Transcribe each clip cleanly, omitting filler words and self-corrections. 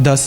10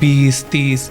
20-30,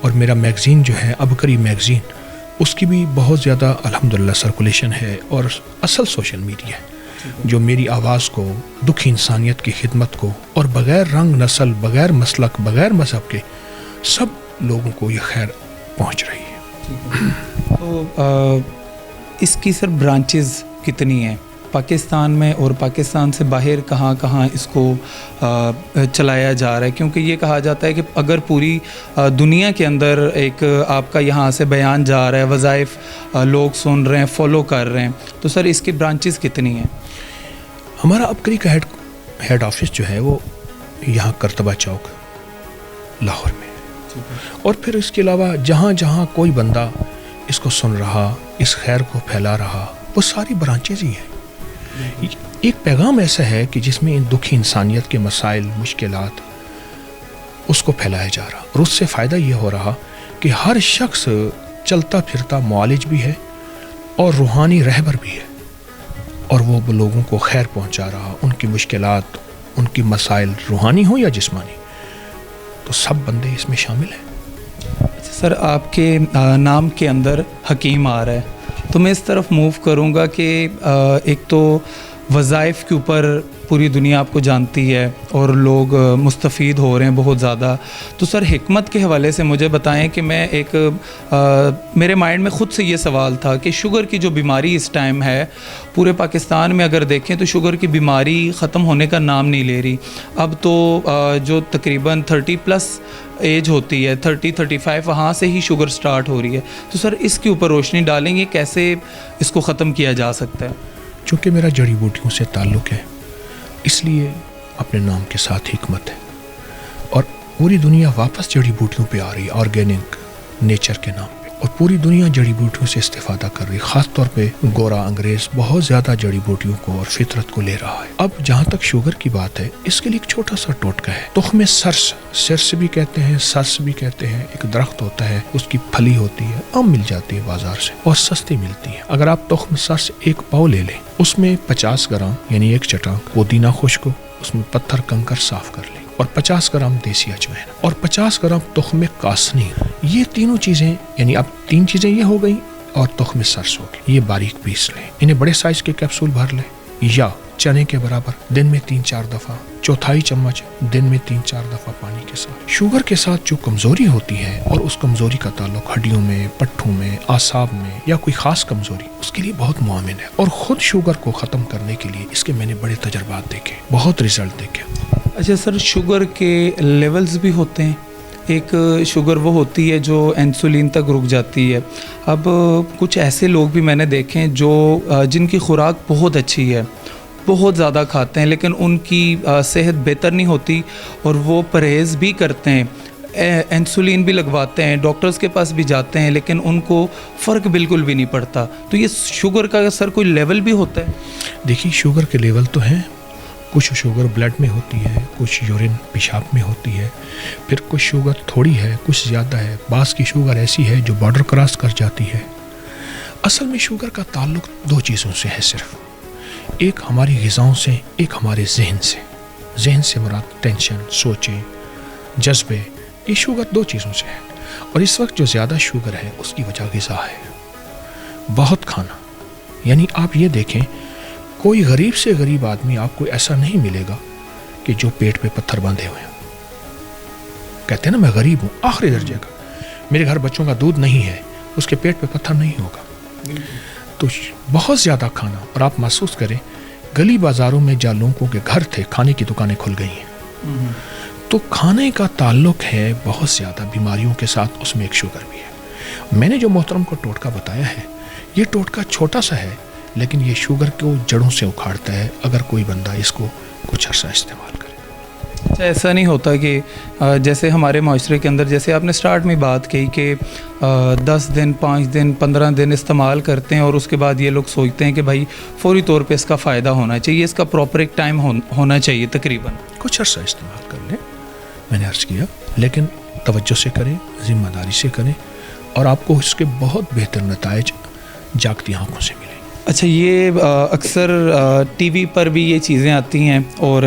اور میرا میگزین جو ہے ابکری میگزین، اس کی بھی بہت زیادہ الحمدللہ سرکولیشن ہے، اور اصل سوشل میڈیا ہے جو میری آواز کو، دکھی انسانیت کی خدمت کو، اور بغیر رنگ نسل، بغیر مسلک، بغیر مذہب کے سب لوگوں کو یہ خیر پہنچ رہی ہے۔ تو اس کی سر برانچز کتنی ہیں پاکستان میں، اور پاکستان سے باہر کہاں کہاں اس کو چلایا جا رہا ہے؟ کیونکہ یہ کہا جاتا ہے کہ اگر پوری دنیا کے اندر ایک آپ کا یہاں سے بیان جا رہا ہے، وظائف لوگ سن رہے ہیں، فالو کر رہے ہیں، تو سر اس کی برانچز کتنی ہیں؟ ہمارا ابکری کا ہیڈ آفس جو ہے وہ یہاں کرتبہ چوک لاہور میں، اور پھر اس کے علاوہ جہاں جہاں کوئی بندہ اس کو سن رہا، اس خیر کو پھیلا رہا، وہ ساری برانچز ہی ہیں۔ ایک پیغام ایسا ہے کہ جس میں ان دکھی انسانیت کے مسائل، مشکلات، اس کو پھیلایا جا رہا، اور اس سے فائدہ یہ ہو رہا کہ ہر شخص چلتا پھرتا معالج بھی ہے اور روحانی رہبر بھی ہے، اور وہ لوگوں کو خیر پہنچا رہا، ان کی مشکلات، ان کی مسائل روحانی ہوں یا جسمانی، تو سب بندے اس میں شامل ہیں۔ سر آپ کے نام کے اندر حکیم آ رہا ہے، تو میں اس طرف موو کروں گا کہ ایک تو وظائف کے اوپر پوری دنیا آپ کو جانتی ہے اور لوگ مستفید ہو رہے ہیں بہت زیادہ، تو سر حکمت کے حوالے سے مجھے بتائیں کہ میں میرے مائنڈ میں خود سے یہ سوال تھا کہ شوگر کی جو بیماری اس ٹائم ہے پورے پاکستان میں اگر دیکھیں تو شوگر کی بیماری ختم ہونے کا نام نہیں لے رہی۔ اب تو جو تقریباً 30+ ایج ہوتی ہے، 30-35، وہاں سے ہی شوگر سٹارٹ ہو رہی ہے، تو سر اس کے اوپر روشنی ڈالیں گے کیسے اس کو ختم کیا جا سکتا ہے؟ چونکہ میرا جڑی بوٹیوں سے تعلق ہے، اس لیے اپنے نام کے ساتھ حکمت ہے، اور پوری دنیا واپس جڑی بوٹیوں پہ آ رہی ہے، آرگینک نیچر کے نام پہ، اور پوری دنیا جڑی بوٹیوں سے استفادہ کر رہی ہے۔ خاص طور پہ گورا انگریز بہت زیادہ جڑی بوٹیوں کو اور فطرت کو لے رہا ہے۔ اب جہاں تک شوگر کی بات ہے، اس کے لیے ایک چھوٹا سا ٹوٹکا ہے، تخم سرس بھی کہتے ہیں، سرس بھی کہتے ہیں، ایک درخت ہوتا ہے، اس کی پھلی ہوتی ہے، عام مل جاتی ہے بازار سے اور سستی ملتی ہے۔ اگر آپ تخم سرس 1 پاؤ لے لیں، اس میں 50 گرام یعنی 1 چٹانک پودینہ خشک، اس میں پتھر کنکر صاف کر لیں، اور 50 گرام دیسی اجوائن اور 50 گرام تخم کاسنی، یہ تینوں چیزیں، یعنی اب 3 چیزیں یہ ہو گئیں اور تخم سرس ہو گئی، یہ باریک پیس لیں، انہیں بڑے سائز کے کیپسول بھر لیں، یا چنے کے برابر دن میں 3-4 دفعہ، 1/4 چمچ دن میں 3-4 دفعہ پانی کے ساتھ۔ شوگر کے ساتھ جو کمزوری ہوتی ہے، اور اس کمزوری کا تعلق ہڈیوں میں، پٹھوں میں، اعصاب میں، یا کوئی خاص کمزوری، اس کے لیے بہت معاون ہے، اور خود شوگر کو ختم کرنے کے لیے اس کے میں نے بڑے تجربات دیکھے، بہت رزلٹ دیکھے۔ اچھا سر، شوگر کے لیولز بھی ہوتے ہیں؟ ایک شوگر وہ ہوتی ہے جو انسولین تک رک جاتی ہے۔ اب کچھ ایسے لوگ بھی میں نے دیکھے ہیں جو جن کی خوراک بہت اچھی ہے، بہت زیادہ کھاتے ہیں، لیکن ان کی صحت بہتر نہیں ہوتی، اور وہ پرہیز بھی کرتے ہیں، انسولین بھی لگواتے ہیں، ڈاکٹرز کے پاس بھی جاتے ہیں، لیکن ان کو فرق بالکل بھی نہیں پڑتا۔ تو یہ شوگر کا سر کوئی لیول بھی ہوتا ہے؟ دیکھیے، شوگر کے لیول تو ہیں، کچھ شوگر بلڈ میں ہوتی ہے، کچھ یورین پیشاب میں ہوتی ہے، پھر کچھ شوگر تھوڑی ہے، کچھ زیادہ ہے، بعض کی شوگر ایسی ہے جو بارڈر کراس کر جاتی ہے۔ اصل میں شوگر کا تعلق 2 چیزوں سے ہے صرف، ایک ہماری غذاؤں سے، ایک ہمارے ذہن سے۔ ذہن سے مراد ٹینشن، سوچیں، جذبے، یہ شوگر 2 چیزوں سے ہے، اور اس وقت جو زیادہ شوگر ہے اس کی وجہ غذا ہے، بہت کھانا۔ یعنی آپ یہ دیکھیں، کوئی غریب سے غریب آدمی آپ کو ایسا نہیں ملے گا کہ جو پیٹ پہ پتھر باندھے ہوئے ہیں۔ کہتے ہیں نا میں غریب ہوں، آخری درجے کا، میرے گھر بچوں کا دودھ نہیں ہے، اس کے پیٹ پہ پتھر نہیں ہوگا۔ تو بہت زیادہ کھانا، اور آپ محسوس کریں گلی بازاروں میں جہاں لوگوں کے گھر تھے، کھانے کی دکانیں کھل گئی ہیں، تو کھانے کا تعلق ہے بہت زیادہ بیماریوں کے ساتھ، اس میں ایک شوگر بھی ہے۔ میں نے جو محترم کو ٹوٹکا بتایا ہے، یہ ٹوٹکا چھوٹا سا ہے، لیکن یہ شوگر کو جڑوں سے اکھاڑتا ہے اگر کوئی بندہ اس کو کچھ عرصہ استعمال کرے۔ اچھا، ایسا نہیں ہوتا کہ جیسے ہمارے معاشرے کے اندر، جیسے آپ نے سٹارٹ میں بات کہی کہ 10 دن، 5 دن، 15 دن استعمال کرتے ہیں، اور اس کے بعد یہ لوگ سوچتے ہیں کہ بھائی فوری طور پہ اس کا فائدہ ہونا چاہیے، اس کا پراپر ایک ٹائم ہونا چاہیے تقریباً؟ کچھ عرصہ استعمال کر لیں، میں نے عرض کیا، لیکن توجہ سے کریں، ذمہ داری سے کریں، اور آپ کو اس کے بہت بہتر نتائج جاگتی آنکھوں سے ملیں۔ اچھا، یہ اکثر ٹی وی پر بھی یہ چیزیں آتی ہیں، اور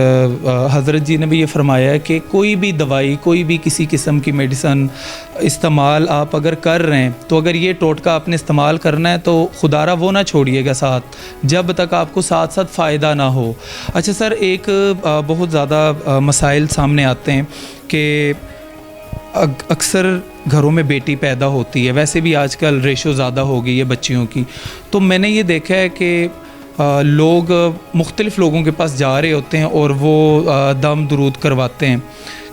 حضرت جی نے بھی یہ فرمایا ہے کہ کوئی بھی دوائی، کوئی بھی کسی قسم کی میڈیسن استعمال آپ اگر کر رہے ہیں تو اگر یہ ٹوٹکا آپ نے استعمال کرنا ہے تو خدا را وہ نہ چھوڑیے گا ساتھ جب تک آپ کو ساتھ ساتھ فائدہ نہ ہو۔ اچھا سر، ایک بہت زیادہ مسائل سامنے آتے ہیں کہ اکثر گھروں میں بیٹی پیدا ہوتی ہے، ویسے بھی آج کل ریشو زیادہ ہو گئی ہے بچیوں کی، تو میں نے یہ دیکھا ہے کہ لوگ مختلف لوگوں کے پاس جا رہے ہوتے ہیں اور وہ دم درود کرواتے ہیں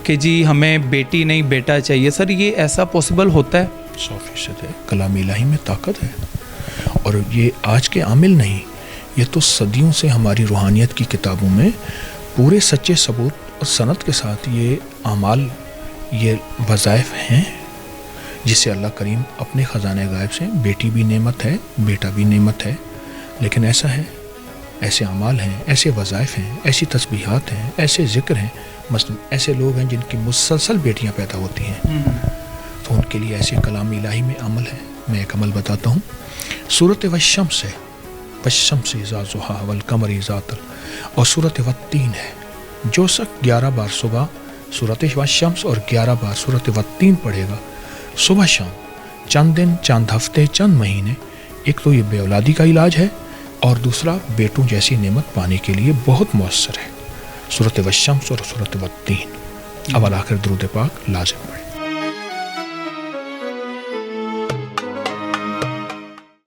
کہ جی ہمیں بیٹی نہیں بیٹا چاہیے۔ سر یہ ایسا پاسبل ہوتا ہے؟ 100% ہے، کلام الہی میں طاقت ہے، اور یہ آج کے عامل نہیں، یہ تو صدیوں سے ہماری روحانیت کی کتابوں میں پورے سچے ثبوت اور سند کے ساتھ یہ اعمال، یہ وظائف ہیں جسے اللہ کریم اپنے خزانہ غائب سے، بیٹی بھی نعمت ہے، بیٹا بھی نعمت ہے، لیکن ایسا ہے، ایسے اعمال ہیں، ایسے وظائف ہیں، ایسی تسبیحات ہیں، ایسے ذکر ہیں، مثلا ایسے لوگ ہیں جن کی مسلسل بیٹیاں پیدا ہوتی ہیں، تو ان کے لیے ایسے کلام الہی میں عمل ہے۔ میں ایک عمل بتاتا ہوں، سورۃ والشمس ہے، والشمس اذا ضحاها والقمر اذا طلع، اور سورۃ والتین ہے۔ جو شخص 11 بار صبح سورۃ والشمس اور 11 بار سورۃ والتین پڑھے گا صبح شام، چند دن، چند ہفتے، چند مہینے، ایک تو یہ بے اولادی کا علاج ہے، اور دوسرا بیٹوں جیسی نعمت پانے کے لیے بہت مؤثر ہے۔ سورۃ والشمس اور سورۃ والتین، اول آخر درود پاک لازم پڑھیں۔